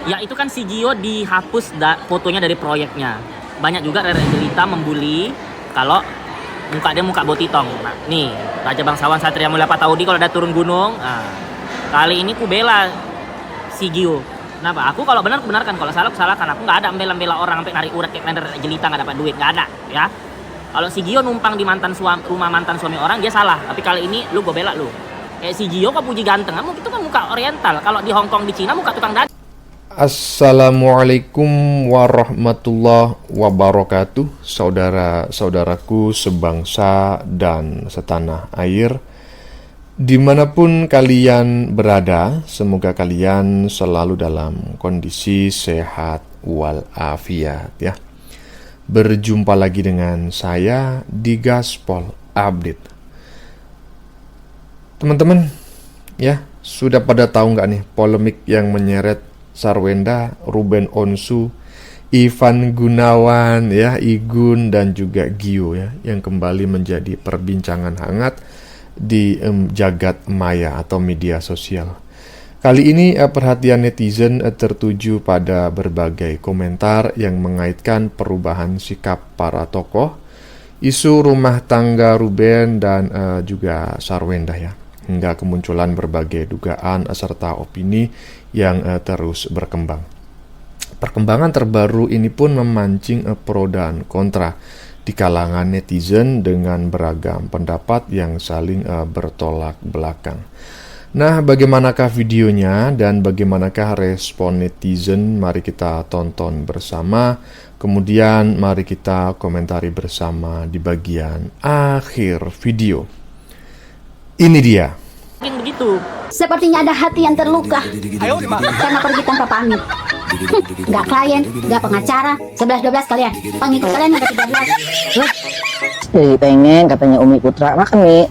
Ya itu kan si Gio dihapus fotonya dari proyeknya. Banyak juga Rere Angelita membuli kalau muka dia muka botitong. Nah, nih Raja Bangsawan Satria Mulia Pataudi kalau udah turun gunung. Nah, kali ini ku bela si Gio. Kenapa? Aku kalau benar aku benarkan, kalau salah aku salahkan. Aku nggak ada membela orang sampai narik urat kayak Rere Angelita nggak dapat duit, nggak ada. Ya. Kalau si Gio numpang di rumah mantan suami orang dia salah. Tapi kali ini lu gue bela lu. Kayak si Gio kok puji ganteng, kamu itu kan muka oriental. Kalau di Hong Kong di Cina muka tukang daging. Assalamualaikum warahmatullahi wabarakatuh, saudara-saudaraku sebangsa dan setanah air. Dimanapun kalian berada, semoga kalian selalu dalam kondisi sehat walafiat ya. Berjumpa lagi dengan saya di Gaspol Update. Teman-teman, ya sudah pada tahu nggak nih polemik yang menyeret Sarwenda, Ruben Onsu, Ivan Gunawan, ya, Igun dan juga Gio ya, yang kembali menjadi perbincangan hangat di jagat maya atau media sosial. Kali ini perhatian netizen tertuju pada berbagai komentar yang mengaitkan perubahan sikap para tokoh, isu rumah tangga Ruben dan juga Sarwenda ya, hingga kemunculan berbagai dugaan serta opini yang terus berkembang. Perkembangan terbaru ini pun memancing pro dan kontra di kalangan netizen dengan beragam pendapat yang saling bertolak belakang. Nah, bagaimanakah videonya dan bagaimanakah respon netizen? Mari kita tonton bersama. Kemudian mari kita komentari bersama di bagian akhir video. Ini dia. Begitu. Sepertinya ada hati yang terluka karena pergi tanpa pamit. Nggak klien, nggak pengacara, 11-12 kalian. Pengikut kalian yang 13. Jadi pengen katanya Umi Putra makan nih.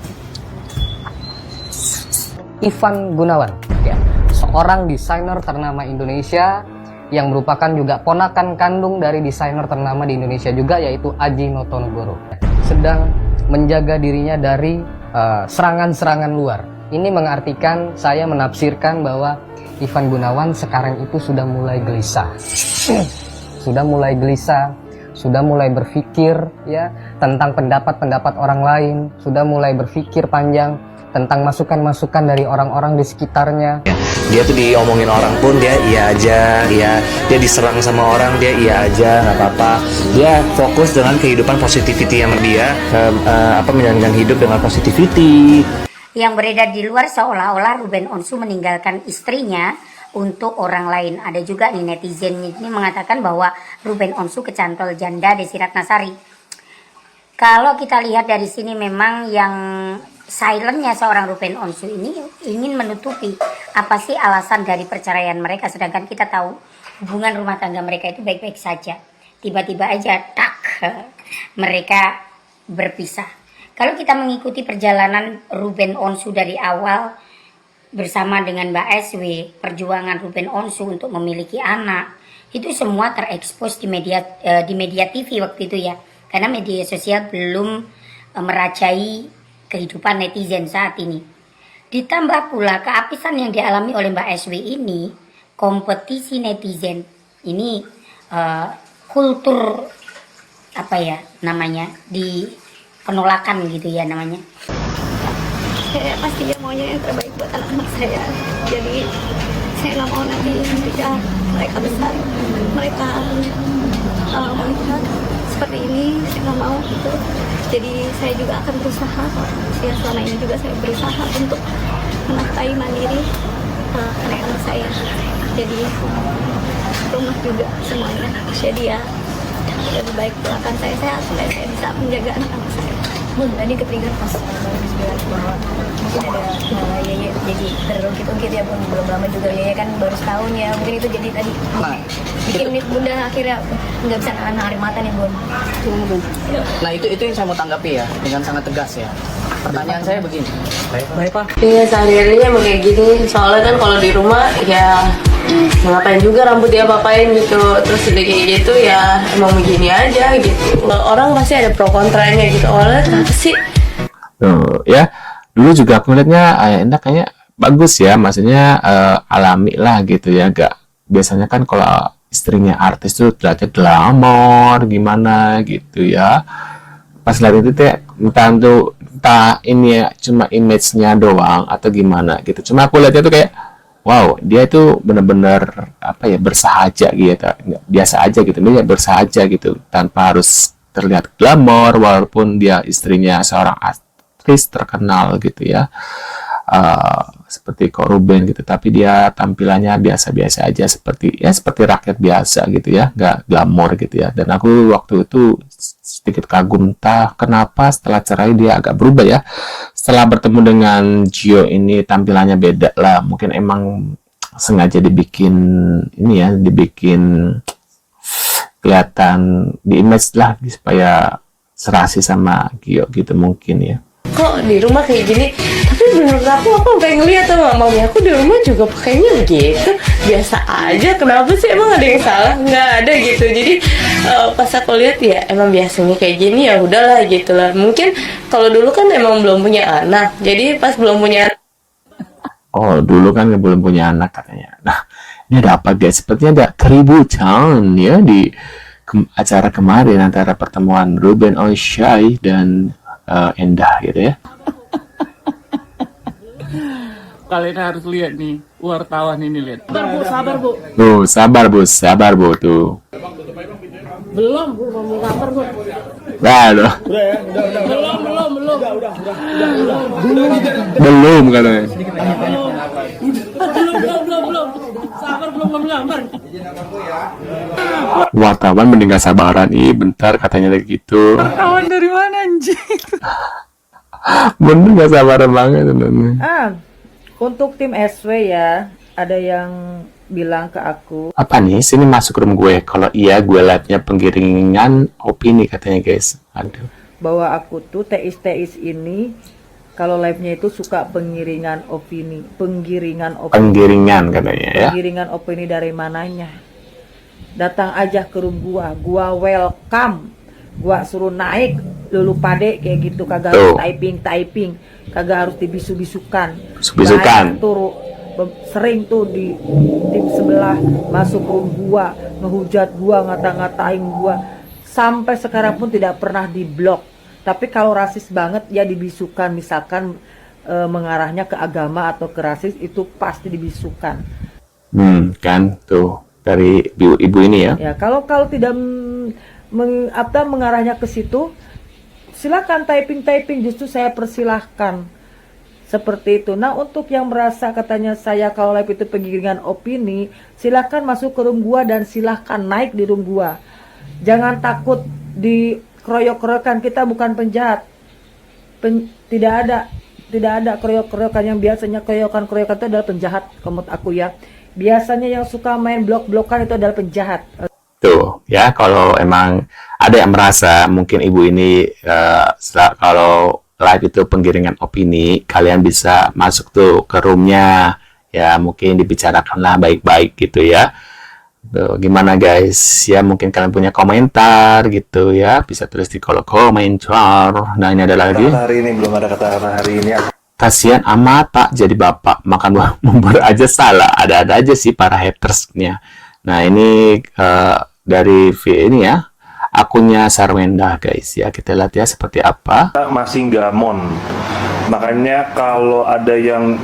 Ivan Gunawan, ya, seorang desainer ternama Indonesia yang merupakan juga ponakan kandung dari desainer ternama di Indonesia juga, yaitu Aji Notonegoro, sedang menjaga dirinya dari serangan-serangan luar. Ini mengartikan, saya menafsirkan bahwa Ivan Gunawan sekarang itu sudah mulai gelisah, sudah mulai berpikir ya tentang pendapat-pendapat orang lain, sudah mulai berpikir panjang tentang masukan-masukan dari orang-orang di sekitarnya. Dia tuh diomongin orang pun dia iya aja, dia diserang sama orang dia iya aja, nggak apa-apa. Dia fokus dengan kehidupan positivity yang dia menjalankan hidup dengan positivity. Yang beredar di luar seolah-olah Ruben Onsu meninggalkan istrinya untuk orang lain. Ada juga nih netizen ini mengatakan bahwa Ruben Onsu kecantol janda Desi Ratnasari. Kalau kita lihat dari sini memang yang silentnya seorang Ruben Onsu ini ingin menutupi apa sih alasan dari perceraian mereka, sedangkan kita tahu hubungan rumah tangga mereka itu baik-baik saja. Tiba-tiba aja tak mereka berpisah. Kalau kita mengikuti perjalanan Ruben Onsu dari awal bersama dengan Mbak SW, perjuangan Ruben Onsu untuk memiliki anak, itu semua terekspos di media TV waktu itu ya. Karena media sosial belum merajai kehidupan netizen saat ini. Ditambah pula keapisan yang dialami oleh Mbak SW ini, kompetisi netizen ini, kultur apa ya namanya, di penolakan gitu ya namanya. Saya pasti ya maunya yang terbaik buat anak-anak saya. Jadi saya nggak mau nanti ketika mereka besar, mereka melihat seperti ini, saya nggak mau gitu. Jadi saya juga akan berusaha, ya selama ini juga saya berusaha untuk menafkahi mandiri anak-anak saya. Jadi rumah juga semuanya. Jadi ya lebih baik doakan saya sehat supaya saya bisa menjaga anak-anak saya. Tadi ketrigger pas baru bilang bahwa mungkin ada Yeye jadi terungkit-ungkit ya Bun, belum lama juga Yeye kan baru setahun ya, mungkin itu jadi tadi bikin Bunda akhirnya nggak bisa nahan air mata nih Bun. Nah itu yang saya mau tanggapi ya dengan sangat tegas ya. Pertanyaan saya begini, baik Pak. Iya sehari-harinya emang kayak gini, soalnya kan kalau di rumah ya ngapain juga rambut dia apain gitu, terus udah kayak gitu ya emang begini aja gitu. Orang pasti ada pro kontranya gitu, awalnya apa sih? Ya dulu juga aku melihatnya Ayah Endah kayaknya bagus ya, maksudnya alami lah gitu ya, gak biasanya kan kalau istrinya artis tuh terlihatnya glamor gimana gitu ya. Pas lihat itu teh entah ini ya cuma image-nya doang atau gimana gitu. Cuma aku lihatnya tuh kayak wow, dia itu benar-benar apa ya, bersahaja gitu, biasa aja gitu, dia bersahaja gitu tanpa harus terlihat glamor walaupun dia istrinya seorang artis terkenal gitu ya. Seperti Ko Ruben gitu, tapi dia tampilannya biasa-biasa aja seperti rakyat biasa gitu ya, nggak glamor gitu ya. Dan aku waktu itu sedikit kagum, entah kenapa setelah cerai dia agak berubah ya. Setelah bertemu dengan Gio ini tampilannya beda lah, mungkin emang sengaja dibikin ini ya, dibikin kelihatan di image lah supaya serasi sama Gio gitu mungkin ya. Kok di rumah kayak gini, tapi menurut aku pengen ngeliat sama mami aku di rumah juga pakainya gitu biasa aja. Kenapa sih, emang ada yang salah? Nggak ada gitu. Jadi pas aku lihat ya emang biasanya kayak gini, ya udahlah gitu lah. Mungkin kalau dulu kan emang belum punya anak, jadi pas belum punya anak, Oh, dulu kan belum punya anak katanya. Nah, ini ada apa guys? Sepertinya ada keributan ya di acara kemarin antara pertemuan Ruben Onsu dan Endah gitu ya. Kalian harus lihat nih, wartawan ini lihat. Sabar bu tuh. Belum mau kabar bu. Nah, loh. Belum katanya. Belum. Sabar, belum ngelamar. Wartawan mending gak sabaran bentar katanya lagi gitu. Kawan dari mana anjing? Bener gak sabaran banget teman. Untuk tim SW ya, ada yang bilang ke aku. Apa nih? Sini masuk room gue. Kalau iya gue liatnya penggiringan opini katanya guys. Aduh. Bahwa aku tuh teis ini kalau live-nya itu suka penggiringan opini. Penggiringan katanya ya. Penggiringan opini dari mananya? Datang aja ke room gua welcome. Gua suruh naik dulu pade kayak gitu, kagak harus typing, kagak harus dibisu-bisukan. Banyak tuh sering tuh di tim sebelah masuk room gua, ngehujat gua, ngata-ngatain gua. Sampai sekarang pun tidak pernah diblok. Tapi kalau rasis banget ya dibisukan, misalkan mengarahnya ke agama atau ke rasis itu pasti dibisukan. Kan tuh dari ibu ini ya. Ya kalau tidak mengarahnya ke situ, silakan typing, justru saya persilahkan seperti itu. Nah untuk yang merasa katanya saya kalau live itu penggiringan opini, silakan masuk ke room gua dan silakan naik di room gua. Jangan takut di keroyok-keroyokan, kita bukan penjahat. Tidak ada keroyok-keroyokan. Yang biasanya keroyokan-keroyokan itu adalah penjahat menurut aku ya. Biasanya yang suka main blok-blokan itu adalah penjahat. Tuh ya, kalau emang ada yang merasa mungkin ibu ini kalau live itu penggiringan opini, kalian bisa masuk tuh ke roomnya ya, mungkin dibicarakanlah baik-baik gitu ya. Tuh, gimana guys ya, mungkin kalian punya komentar gitu ya, bisa tulis di kolom komentar. Nah ini ada lagi, Hari ini belum ada kata hari ini. kasihan amat tak jadi bapak makan buah bubur aja salah, ada aja sih para hatersnya. Nah ini dari ini ya, akunnya Sarwenda guys ya, kita lihat ya seperti apa. Masih nggak mon, makanya kalau ada yang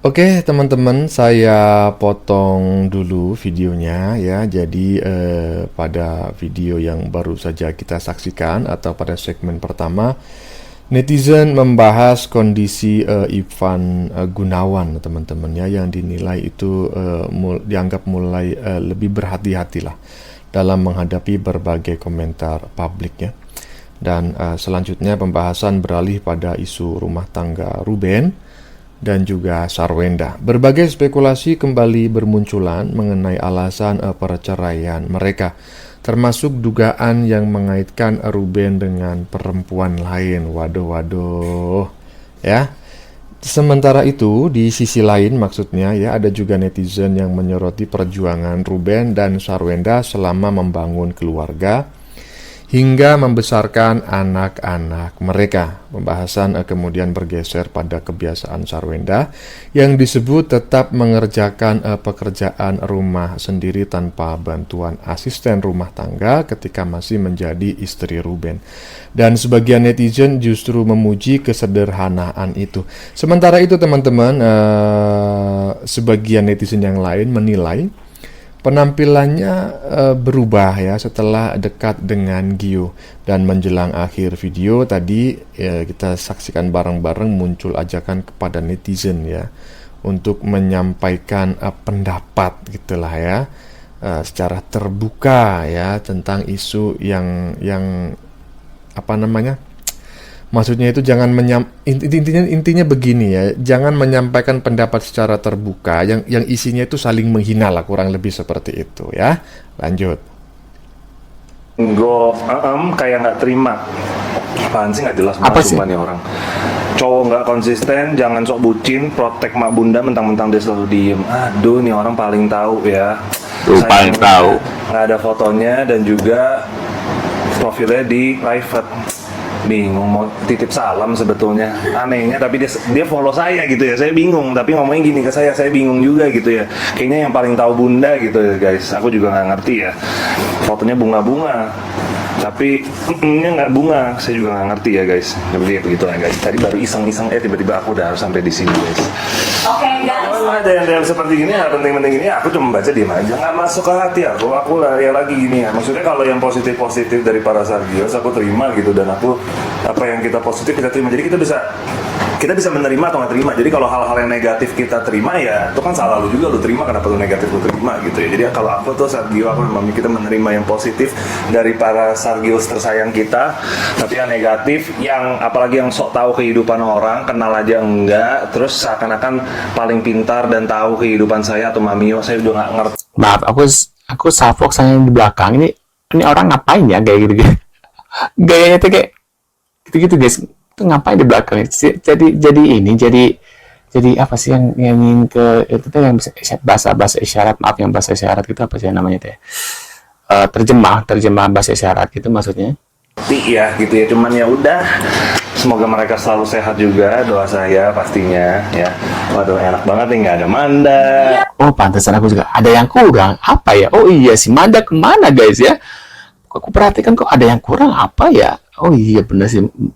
Oke teman-teman, saya potong dulu videonya ya. Jadi pada video yang baru saja kita saksikan atau pada segmen pertama, netizen membahas kondisi Ivan Gunawan teman-teman ya, yang dinilai itu dianggap mulai lebih berhati-hatilah dalam menghadapi berbagai komentar publik ya. Dan selanjutnya pembahasan beralih pada isu rumah tangga Ruben dan juga Sarwenda. Berbagai spekulasi kembali bermunculan mengenai alasan perceraian mereka, termasuk dugaan yang mengaitkan Ruben dengan perempuan lain. Waduh ya. Sementara itu di sisi lain maksudnya ya, ada juga netizen yang menyoroti perjuangan Ruben dan Sarwenda selama membangun keluarga hingga membesarkan anak-anak mereka. Pembahasan kemudian bergeser pada kebiasaan Sarwenda yang disebut tetap mengerjakan pekerjaan rumah sendiri tanpa bantuan asisten rumah tangga ketika masih menjadi istri Ruben. Dan sebagian netizen justru memuji kesederhanaan itu. Sementara itu teman-teman, sebagian netizen yang lain menilai penampilannya berubah ya setelah dekat dengan Gio. Dan menjelang akhir video tadi kita saksikan bareng-bareng muncul ajakan kepada netizen ya untuk menyampaikan pendapat gitulah ya secara terbuka ya tentang isu yang apa namanya. Maksudnya itu jangan intinya begini ya, jangan menyampaikan pendapat secara terbuka yang isinya itu saling menghina lah, kurang lebih seperti itu ya. Lanjut. Kayak nggak terima. Apaan sih, nggak jelas banget nih orang. Cowok nggak konsisten, jangan sok bucin, protek mak bunda, mentang-mentang dia selalu diem. Aduh, nih orang paling tahu ya. Paling tahu. Nggak ada fotonya dan juga profilnya di private. Bingung mau titip salam sebetulnya, anehnya tapi dia follow saya gitu ya, saya bingung tapi ngomongnya gini ke saya bingung juga gitu ya, kayaknya yang paling tahu bunda gitu ya guys, aku juga nggak ngerti ya, fotonya bunga-bunga tapi nya nggak bunga, saya juga nggak ngerti ya guys, jadi begitu lah guys, tadi baru iseng-iseng tiba-tiba aku udah harus sampai di sini guys. Oke guys. Kalau ada yang seperti gini, penting-penting ini aku cuma baca diem aja, nggak masuk ke hati aku ya lagi gini ya, maksudnya kalau yang positif dari para Sargios aku terima gitu, dan aku apa yang kita positif kita terima, jadi kita bisa menerima atau nggak terima. Jadi kalau hal-hal yang negatif kita terima ya itu kan salah lu juga, lu terima, kenapa lu negatif lu terima gitu ya. Jadi kalau aku tuh Sargio, aku memang kita menerima yang positif dari para Sargios tersayang kita, tapi yang negatif, yang apalagi yang sok tahu kehidupan orang, kenal aja enggak, terus seakan-akan paling pintar dan tahu kehidupan saya atau Mamio, saya udah nggak ngerti. Maaf, aku salfok saya di belakang ini orang ngapain ya kayak gitu, gayanya tuh kayak gitu guys, itu ngapain di belakang? Jadi apa sih yang ingin ke itu tuh yang bahasa isyarat, maaf yang bahasa isyarat gitu apa sih namanya teh? Terjemah bahasa isyarat gitu maksudnya. Iya gitu ya, cuman ya udah, semoga mereka selalu sehat juga, doa saya pastinya ya. Waduh enak banget nih, nggak ada Manda. Oh pantesan aku juga ada yang kurang, apa ya? Oh iya, si Manda kemana guys ya? Aku perhatikan kok ada yang kurang, apa ya? Oh iya bener,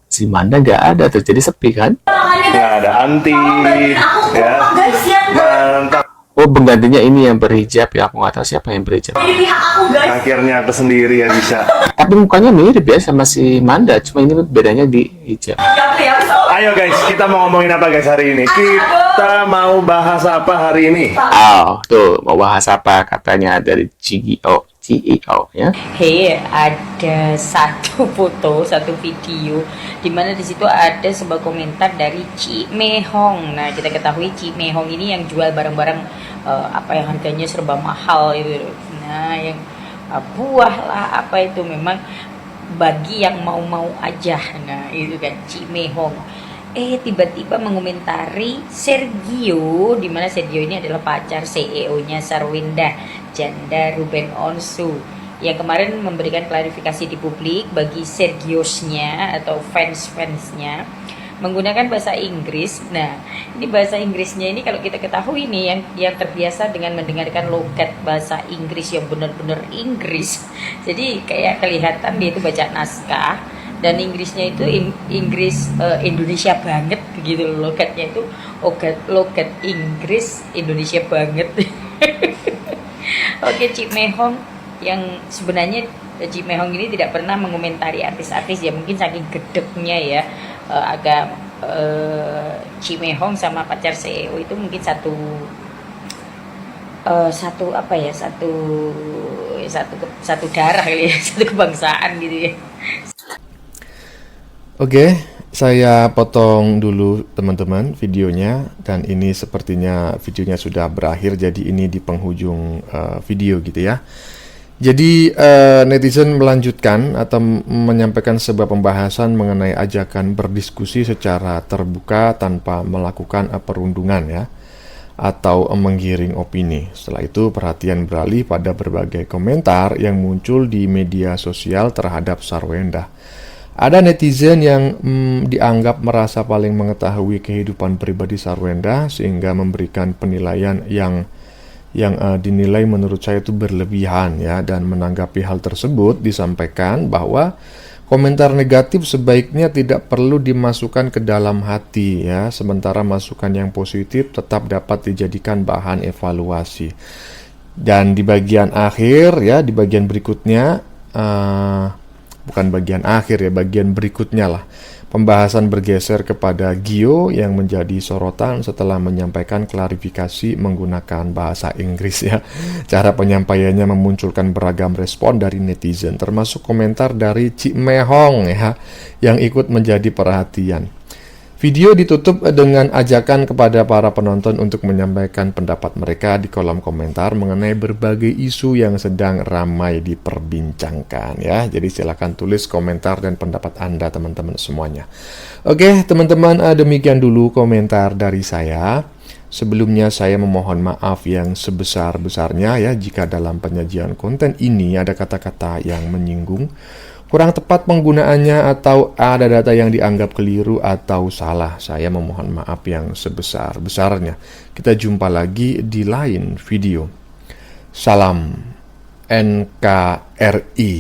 si Manda nggak ada tuh, jadi sepi kan? Nggak ada Anti ya, mantap. Oh penggantinya ini yang berhijab ya, aku nggak tahu siapa yang berhijab. Akhirnya aku sendiri ya bisa. Tapi mukanya mirip ya sama si Manda, cuma ini bedanya di hijab. Ayo guys, kita mau ngomongin apa guys hari ini? Kita mau bahas apa hari ini? Oh tuh, mau bahas apa katanya dari CEO ya? Hei, ada satu foto, satu video di mana di situ ada sebuah komentar dari Ci Mehong. Nah, kita ketahui Ci Mehong ini yang jual barang-barang apa yang harganya serba mahal itu. Nah, yang buah lah apa itu memang bagi yang mau-mau aja. Nah, itu kan Ci Mehong. Tiba-tiba mengomentari Sergio, di mana Sergio ini adalah pacar CEO-nya Sarwenda, janda Ruben Onsu, yang kemarin memberikan klarifikasi di publik bagi Sergiosnya atau fans-fansnya menggunakan bahasa Inggris. Nah, ini bahasa Inggrisnya ini kalau kita ketahui nih yang terbiasa dengan mendengarkan logat bahasa Inggris yang benar-benar Inggris, jadi kayak kelihatan dia itu baca naskah. Dan Inggrisnya itu Inggris Indonesia banget gitu loh, logatnya itu logat Inggris Indonesia banget. Oke, Ci Mehong yang sebenarnya Ci Mehong ini tidak pernah mengomentari artis-artis ya, mungkin saking gedeknya ya, agak Ci Mehong sama pacar CEO itu mungkin satu darah kali ya, satu kebangsaan gitu ya. Oke, saya potong dulu teman-teman videonya, dan ini sepertinya videonya sudah berakhir, jadi ini di penghujung video gitu ya. Jadi netizen melanjutkan atau menyampaikan sebuah pembahasan mengenai ajakan berdiskusi secara terbuka tanpa melakukan perundungan ya. atau menggiring opini. Setelah itu perhatian beralih pada berbagai komentar yang muncul di media sosial terhadap Sarwenda. Ada netizen yang dianggap merasa paling mengetahui kehidupan pribadi Sarwenda sehingga memberikan penilaian yang dinilai menurut saya itu berlebihan ya, dan menanggapi hal tersebut disampaikan bahwa komentar negatif sebaiknya tidak perlu dimasukkan ke dalam hati ya, sementara masukan yang positif tetap dapat dijadikan bahan evaluasi. Dan di bagian akhir ya, di bagian berikutnya, bukan bagian akhir ya, bagian berikutnya lah, pembahasan bergeser kepada Gio yang menjadi sorotan setelah menyampaikan klarifikasi menggunakan bahasa Inggris ya. Cara penyampaiannya memunculkan beragam respon dari netizen, termasuk komentar dari Cik Mehong ya, yang ikut menjadi perhatian. Video ditutup dengan ajakan kepada para penonton untuk menyampaikan pendapat mereka di kolom komentar mengenai berbagai isu yang sedang ramai diperbincangkan ya. Jadi silakan tulis komentar dan pendapat Anda teman-teman semuanya. Oke teman-teman, demikian dulu komentar dari saya. Sebelumnya saya memohon maaf yang sebesar-besarnya ya jika dalam penyajian konten ini ada kata-kata yang menyinggung, kurang tepat penggunaannya, atau ada data yang dianggap keliru atau salah. Saya memohon maaf yang sebesar-besarnya. Kita jumpa lagi di lain video. Salam NKRI.